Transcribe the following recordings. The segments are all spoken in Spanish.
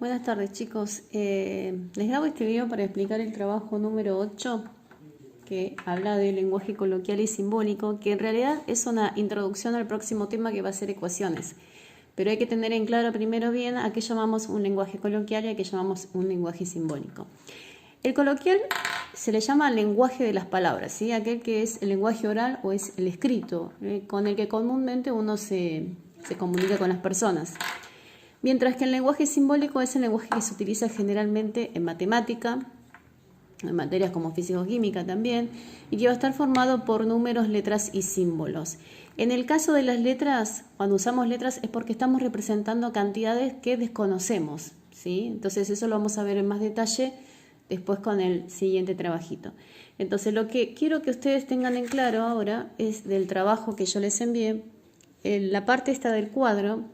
Buenas tardes, chicos. Les grabo este video para explicar el trabajo número 8 que habla de lenguaje coloquial y simbólico, que en realidad es una introducción al próximo tema que va a ser ecuaciones. Pero hay que tener en claro primero bien a qué llamamos un lenguaje coloquial y a qué llamamos un lenguaje simbólico. El coloquial se le llama lenguaje de las palabras, ¿sí? Aquel que es el lenguaje oral o es el escrito, con el que comúnmente uno se comunica con las personas. Mientras que el lenguaje simbólico es el lenguaje que se utiliza generalmente en matemática, en materias como físico-química también, y que va a estar formado por números, letras y símbolos. En el caso de las letras, cuando usamos letras es porque estamos representando cantidades que desconocemos, ¿sí? Entonces eso lo vamos a ver en más detalle después con el siguiente trabajito. Entonces lo que quiero que ustedes tengan en claro ahora es del trabajo que yo les envié, la parte esta del cuadro.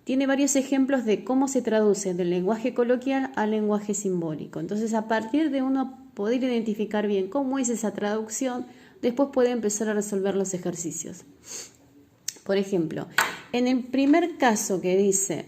Tiene varios ejemplos de cómo se traduce del lenguaje coloquial al lenguaje simbólico. Entonces, a partir de uno poder identificar bien cómo es esa traducción, después puede empezar a resolver los ejercicios. Por ejemplo, en el primer caso que dice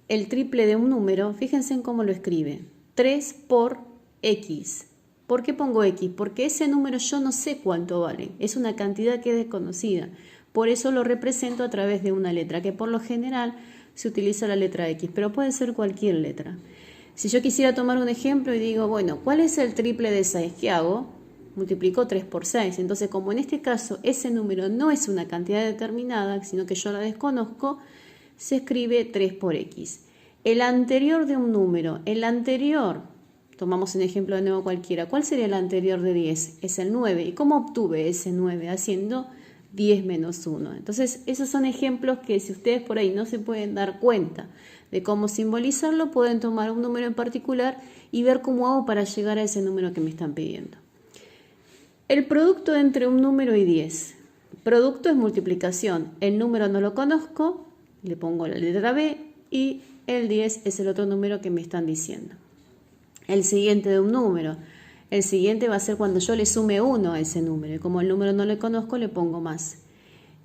el triple de un número, fíjense en cómo lo escribe. 3 por X. ¿Por qué pongo X? Porque ese número yo no sé cuánto vale. Es una cantidad que es desconocida. Por eso lo represento a través de una letra, que por lo general se utiliza la letra X, pero puede ser cualquier letra. Si yo quisiera tomar un ejemplo y digo, bueno, ¿cuál es el triple de 6? ¿Qué hago? Multiplico 3 por 6. Entonces, como en este caso ese número no es una cantidad determinada, sino que yo la desconozco, se escribe 3 por X. El anterior de un número, tomamos un ejemplo de nuevo cualquiera, ¿cuál sería el anterior de 10? Es el 9. ¿Y cómo obtuve ese 9? Haciendo 10 menos 1. Entonces, esos son ejemplos que si ustedes por ahí no se pueden dar cuenta de cómo simbolizarlo, pueden tomar un número en particular y ver cómo hago para llegar a ese número que me están pidiendo. El producto entre un número y 10. Producto es multiplicación. El número no lo conozco, le pongo la letra B y el 10 es el otro número que me están diciendo. El siguiente de un número. El siguiente va a ser cuando yo le sume 1 a ese número. Y como el número no le conozco, le pongo más.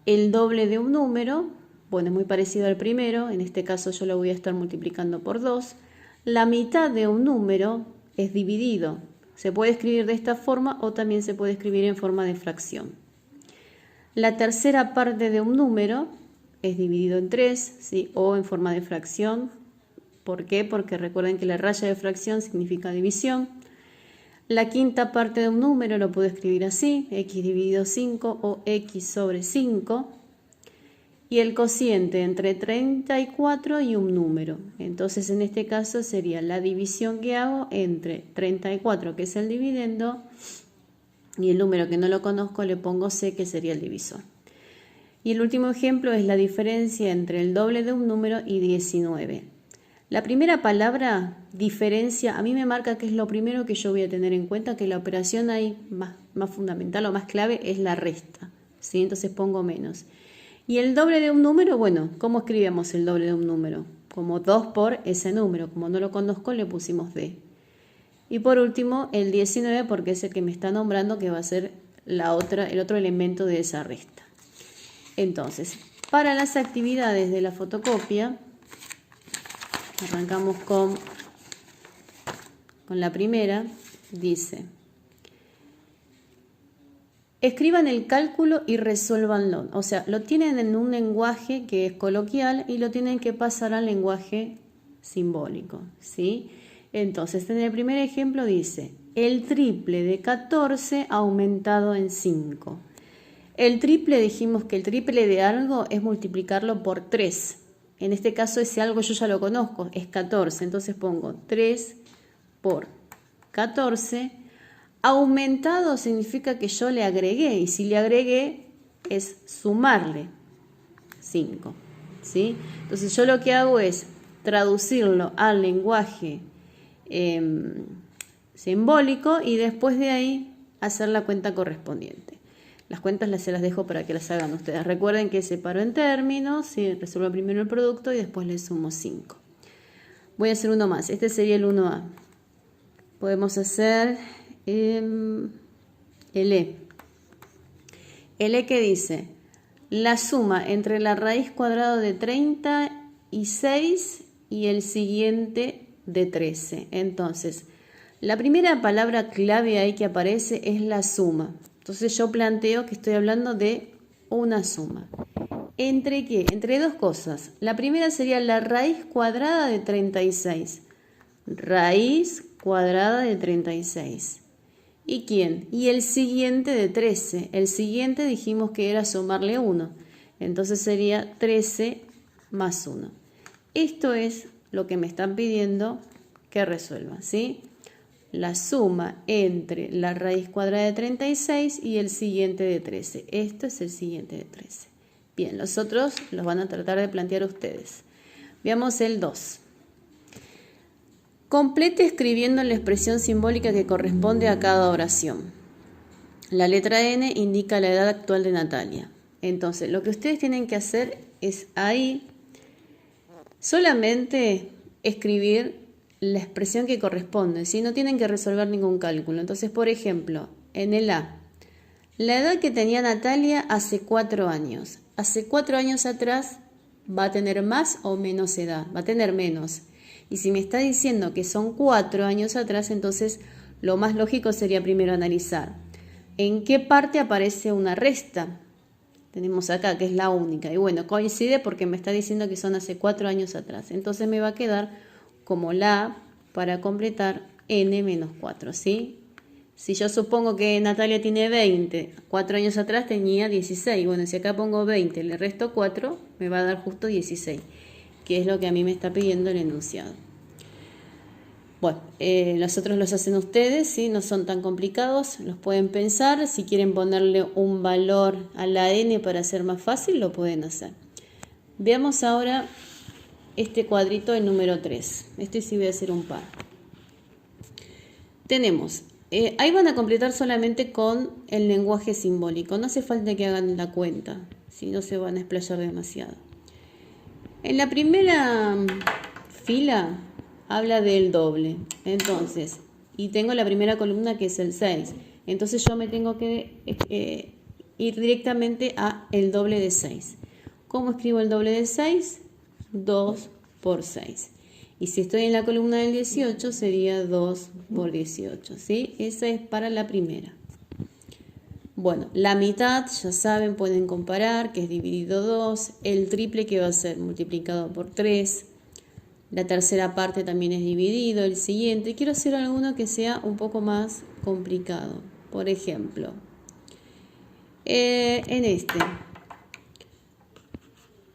El doble de un número, bueno, es muy parecido al primero. En este caso yo lo voy a estar multiplicando por 2. La mitad de un número es dividido. Se puede escribir de esta forma o también se puede escribir en forma de fracción. La tercera parte de un número es dividido en 3, ¿sí? O en forma de fracción. ¿Por qué? Porque recuerden que la raya de fracción significa división. La quinta parte de un número lo puedo escribir así, x dividido 5 o x sobre 5. Y el cociente entre 34 y un número. Entonces en este caso sería la división que hago entre 34, que es el dividendo, y el número que no lo conozco le pongo c, que sería el divisor. Y el último ejemplo es la diferencia entre el doble de un número y 19. La primera palabra, diferencia, a mí me marca que es lo primero que yo voy a tener en cuenta, que la operación ahí más fundamental o más clave es la resta, ¿sí? Entonces pongo menos. Y el doble de un número, bueno, ¿cómo escribimos el doble de un número? Como 2 por ese número, como no lo conozco le pusimos D. Y por último, el 19 porque es el que me está nombrando que va a ser el otro elemento de esa resta. Entonces, para las actividades de la fotocopia, arrancamos con la primera. Dice: escriban el cálculo y resuélvanlo. O sea, lo tienen en un lenguaje que es coloquial y lo tienen que pasar al lenguaje simbólico, ¿sí? Entonces, en el primer ejemplo dice: el triple de 14 aumentado en 5. El triple, dijimos que el triple de algo es multiplicarlo por 3. En este caso ese algo yo ya lo conozco, es 14. Entonces pongo 3 por 14. Aumentado significa que yo le agregué. Y si le agregué es sumarle 5. ¿Sí? Entonces yo lo que hago es traducirlo al lenguaje simbólico y después de ahí hacer la cuenta correspondiente. Las cuentas se las dejo para que las hagan ustedes. Recuerden que separo en términos, ¿sí? Resuelvo primero el producto y después le sumo 5. Voy a hacer uno más. Este sería el 1A. Podemos hacer el E. El E que dice: la suma entre la raíz cuadrada de 36 y el siguiente de 13. Entonces, la primera palabra clave ahí que aparece es la suma. Entonces yo planteo que estoy hablando de una suma. ¿Entre qué? Entre dos cosas. La primera sería la raíz cuadrada de 36. Raíz cuadrada de 36. ¿Y quién? Y el siguiente de 13. El siguiente dijimos que era sumarle 1. Entonces sería 13 más 1. Esto es lo que me están pidiendo que resuelva, ¿sí? La suma entre la raíz cuadrada de 36 y el siguiente de 13. Esto es el siguiente de 13. Bien, los otros los van a tratar de plantear ustedes. Veamos el 2. Complete escribiendo la expresión simbólica que corresponde a cada oración. La letra N indica la edad actual de Natalia. Entonces, lo que ustedes tienen que hacer es ahí solamente escribir la expresión que corresponde, ¿sí? No tienen que resolver ningún cálculo. Entonces, por ejemplo, en el A, la edad que tenía Natalia hace 4 años. Hace 4 años atrás va a tener más o menos edad, va a tener menos. Y si me está diciendo que son 4 años atrás, entonces lo más lógico sería primero analizar en qué parte aparece una resta. Tenemos acá que es la única. Y bueno, coincide porque me está diciendo que son hace 4 años atrás. Entonces me va a quedar como la A para completar n menos 4, ¿sí? Si yo supongo que Natalia tiene 20, 4 años atrás tenía 16. Bueno, si acá pongo 20, le resto 4, me va a dar justo 16, que es lo que a mí me está pidiendo el enunciado. Bueno, los otros los hacen ustedes, ¿sí? No son tan complicados, los pueden pensar. Si quieren ponerle un valor a la n para hacer más fácil, lo pueden hacer. Veamos ahora este cuadrito, el número 3. Este sí voy a hacer un par. Tenemos, ahí van a completar solamente con el lenguaje simbólico. No hace falta que hagan la cuenta, si no se van a explayar demasiado. En la primera fila habla del doble. Entonces, y tengo la primera columna que es el 6. Entonces yo me tengo que ir directamente a el doble de 6. ¿Cómo escribo el doble de 6? 2 por 6. Y si estoy en la columna del 18 sería 2 por 18, ¿sí? Esa es para la primera. Bueno, la mitad, ya saben, pueden comparar, que es dividido 2. El triple que va a ser multiplicado por 3. La tercera parte también es dividido. El siguiente, quiero hacer alguno que sea un poco más complicado. Por ejemplo, en este,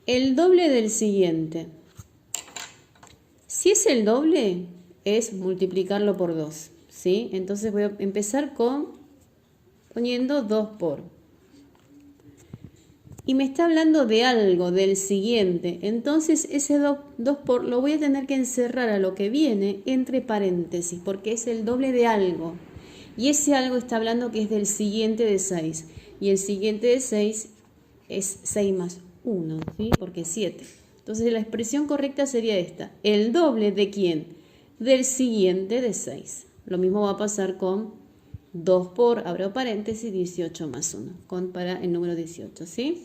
el doble del siguiente. Si es el doble, es multiplicarlo por 2, ¿sí? Entonces voy a empezar poniendo 2 por. Y me está hablando de algo, del siguiente. Entonces ese 2 por lo voy a tener que encerrar a lo que viene entre paréntesis, porque es el doble de algo. Y ese algo está hablando que es del siguiente de 6. Y el siguiente de 6 es 6 más 1, ¿sí? Porque es 7. Entonces la expresión correcta sería esta. ¿El doble de quién? Del siguiente de 6. Lo mismo va a pasar con 2 por, abro paréntesis, 18 más 1. Para el número 18, ¿sí?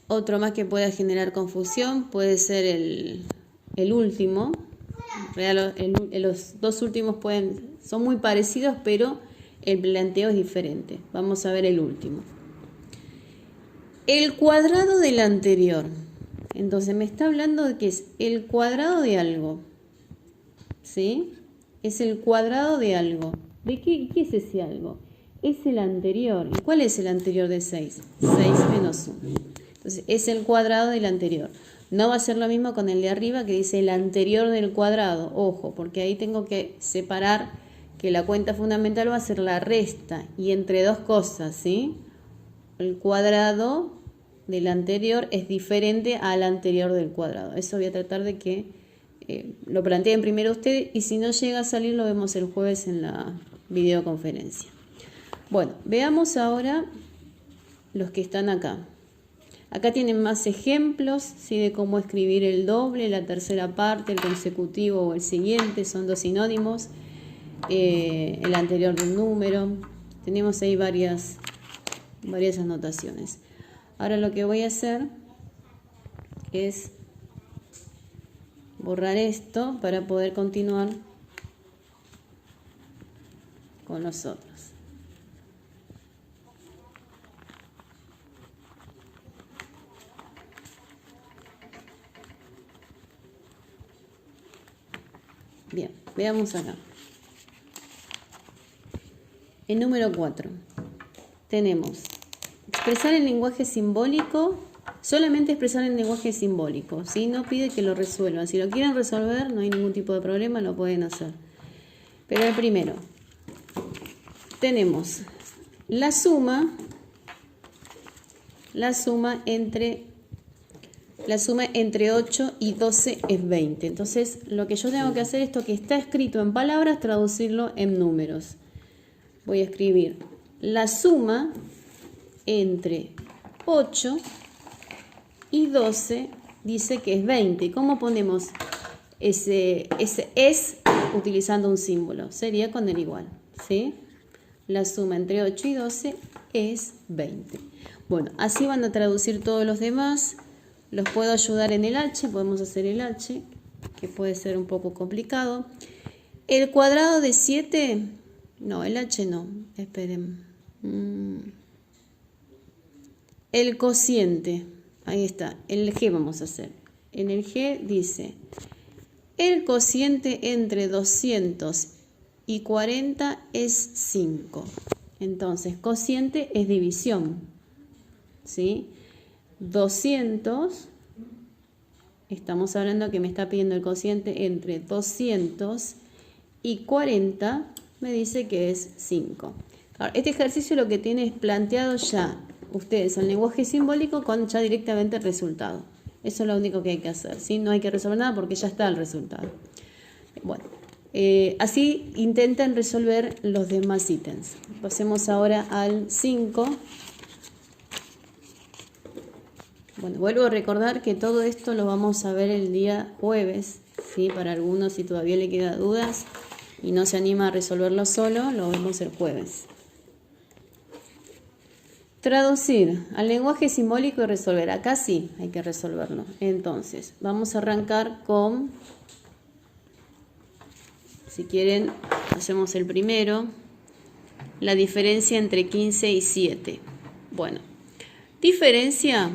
Otro más que pueda generar confusión puede ser el último. Los dos últimos son muy parecidos, pero el planteo es diferente. Vamos a ver el último. El cuadrado del anterior. Entonces me está hablando de que es el cuadrado de algo. ¿Sí? Es el cuadrado de algo. ¿De qué es ese algo? Es el anterior. ¿Y cuál es el anterior de 6? 6 menos 1. Entonces es el cuadrado del anterior. No va a ser lo mismo con el de arriba que dice el anterior del cuadrado. Ojo, porque ahí tengo que separar que la cuenta fundamental va a ser la resta. Y entre dos cosas, ¿sí? El cuadrado del anterior es diferente al anterior del cuadrado. Eso voy a tratar de que lo planteen primero ustedes, y si no llega a salir lo vemos el jueves en la videoconferencia. Bueno, veamos ahora los que están acá. Acá tienen más ejemplos, ¿sí? De cómo escribir el doble, la tercera parte, el consecutivo o el siguiente, son dos sinónimos. El anterior de un número. Tenemos ahí varias anotaciones. Ahora lo que voy a hacer es borrar esto para poder continuar con los otros. Bien, veamos acá. El número 4. Tenemos expresar en lenguaje simbólico, solamente expresar en lenguaje simbólico, ¿sí? No pide que lo resuelvan. Si lo quieren resolver, no hay ningún tipo de problema, lo pueden hacer. Pero el primero, tenemos la suma entre 8 y 12 es 20. Entonces, lo que yo tengo que hacer, esto que está escrito en palabras, traducirlo en números. Voy a escribir la suma entre 8 y 12, dice que es 20. ¿Cómo ponemos ese es utilizando un símbolo? Sería con el igual, ¿sí? La suma entre 8 y 12 es 20. Bueno, así van a traducir todos los demás. Los puedo ayudar en el H, podemos hacer el H, que puede ser un poco complicado. El cuadrado de 7, no, el H no, esperen. El cociente, ahí está, el G vamos a hacer. En el G dice, el cociente entre 200 y 40 es 5. Entonces, cociente es división, ¿sí? 200, estamos hablando que me está pidiendo el cociente entre 200 y 40, me dice que es 5. Ahora, este ejercicio lo que tiene es planteado ya ustedes en lenguaje simbólico con ya directamente el resultado. Eso es lo único que hay que hacer, ¿sí? No hay que resolver nada porque ya está el resultado. Bueno, así intenten resolver los demás ítems. Pasemos ahora al 5. Bueno, vuelvo a recordar que todo esto lo vamos a ver el día jueves, ¿sí? Para algunos, si todavía le quedan dudas y no se anima a resolverlo solo, lo vemos el jueves. Traducir al lenguaje simbólico y resolver. Acá sí hay que resolverlo. Entonces, vamos a arrancar con, si quieren, hacemos el primero, la diferencia entre 15 y 7. Bueno, diferencia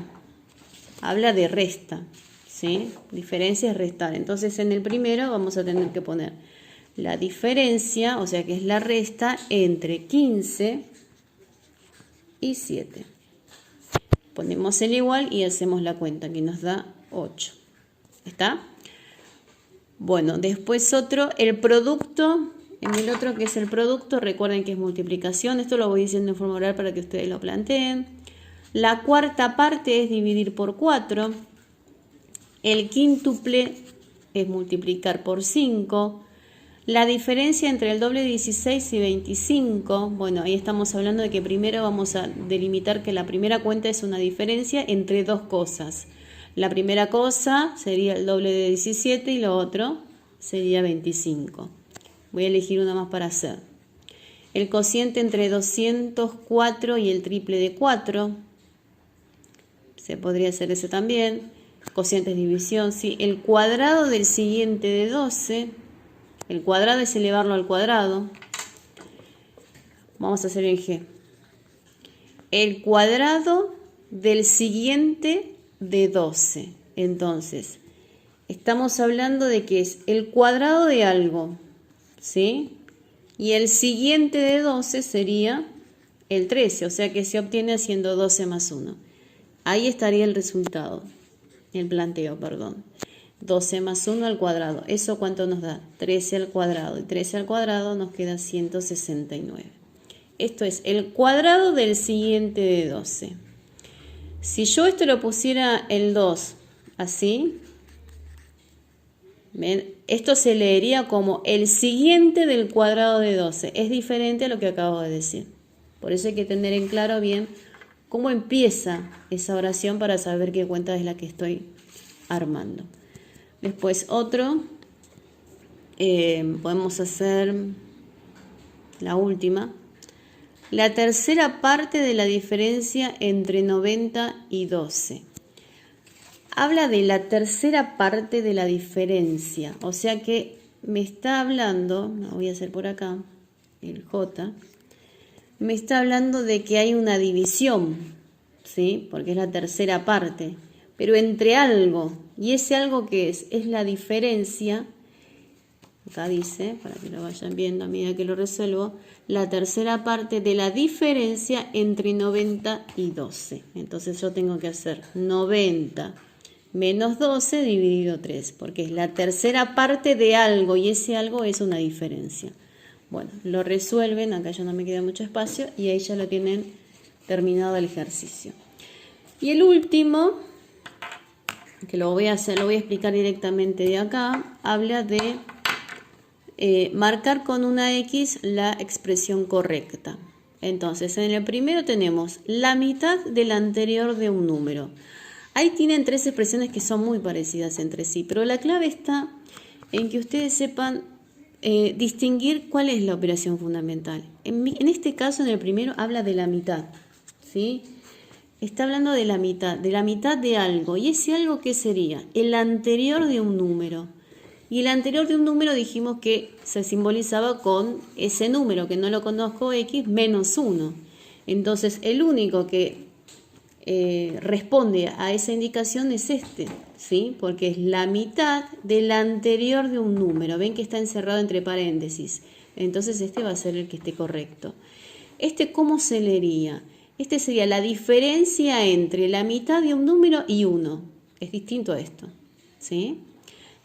habla de resta, ¿sí? Diferencia es restar. Entonces, en el primero vamos a tener que poner la diferencia, o sea que es la resta entre 15 y 7. Ponemos el igual y hacemos la cuenta que nos da 8. ¿Está? Bueno, después otro, el producto. En el otro que es el producto, recuerden que es multiplicación. Esto lo voy diciendo en forma oral para que ustedes lo planteen. La cuarta parte es dividir por 4. El quíntuple es multiplicar por 5. La diferencia entre el doble de 16 y 25, bueno, ahí estamos hablando de que primero vamos a delimitar que la primera cuenta es una diferencia entre dos cosas. La primera cosa sería el doble de 17 y lo otro sería 25. Voy a elegir una más para hacer. El cociente entre 204 y el triple de 4. Se podría hacer ese también. Cociente es división, sí. El cuadrado del siguiente de 12. El cuadrado es elevarlo al cuadrado. Vamos a hacer el G. El cuadrado del siguiente de 12. Entonces, estamos hablando de que es el cuadrado de algo, ¿sí? Y el siguiente de 12 sería el 13, o sea que se obtiene haciendo 12 más 1. Ahí estaría el resultado, el planteo, perdón. 12 más 1 al cuadrado. ¿Eso cuánto nos da? 13 al cuadrado. Y 13 al cuadrado nos queda 169. Esto es el cuadrado del siguiente de 12. Si yo esto lo pusiera el 2 así, ¿ven? Esto se leería como el siguiente del cuadrado de 12. Es diferente a lo que acabo de decir. Por eso hay que tener en claro bien cómo empieza esa oración para saber qué cuenta es la que estoy armando. Después otro, podemos hacer la última. La tercera parte de la diferencia entre 90 y 12. habla de la tercera parte de la diferencia. O sea que me está hablando, lo voy a hacer por acá, el J, me está hablando de que hay una división, ¿sí? Porque es la tercera parte, pero entre algo, y ese algo que es la diferencia, acá dice, para que lo vayan viendo a medida que lo resuelvo, la tercera parte de la diferencia entre 90 y 12. Entonces yo tengo que hacer 90 menos 12 dividido 3, porque es la tercera parte de algo, y ese algo es una diferencia. Bueno, lo resuelven, acá ya no me queda mucho espacio, y ahí ya lo tienen terminado el ejercicio. Y el último, que lo voy a hacer, lo voy a explicar directamente de acá, habla de marcar con una X la expresión correcta. Entonces, en el primero tenemos la mitad del anterior de un número. Ahí tienen tres expresiones que son muy parecidas entre sí, pero la clave está en que ustedes sepan distinguir cuál es la operación fundamental. En este caso, en el primero, habla de la mitad, ¿sí? Está hablando de la mitad de algo. ¿Y ese algo qué sería? El anterior de un número. Y el anterior de un número dijimos que se simbolizaba con ese número, que no lo conozco, X, menos 1. Entonces, el único que responde a esa indicación es este, ¿sí? Porque es la mitad del anterior de un número. Ven que está encerrado entre paréntesis. Entonces este va a ser el que esté correcto. ¿Este cómo se leería? Este sería la diferencia entre la mitad de un número y 1. Es distinto a esto, ¿sí?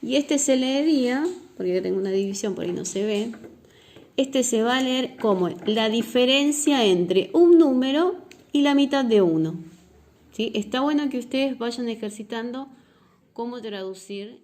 Y este se leería, porque yo tengo una división, por ahí no se ve. Este se va a leer como la diferencia entre un número y la mitad de 1. ¿Sí? Está bueno que ustedes vayan ejercitando cómo traducir